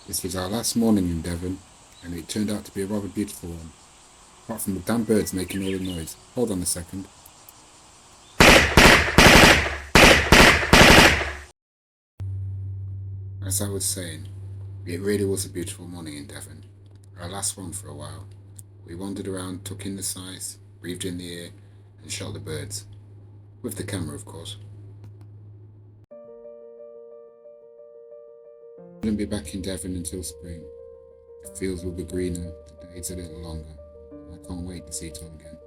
This was our last morning in Devon, and it turned out to be a rather beautiful one. Apart from the damn birds making all the noise. Hold on a second. As I was saying, it really was a beautiful morning in Devon. Our last one for a while. We wandered around, took in the sights, breathed in the air, and shot the birds. With the camera, of course. We won't be back in Devon until spring. The fields will be greener, the days a little longer. I can't wait to see it all again.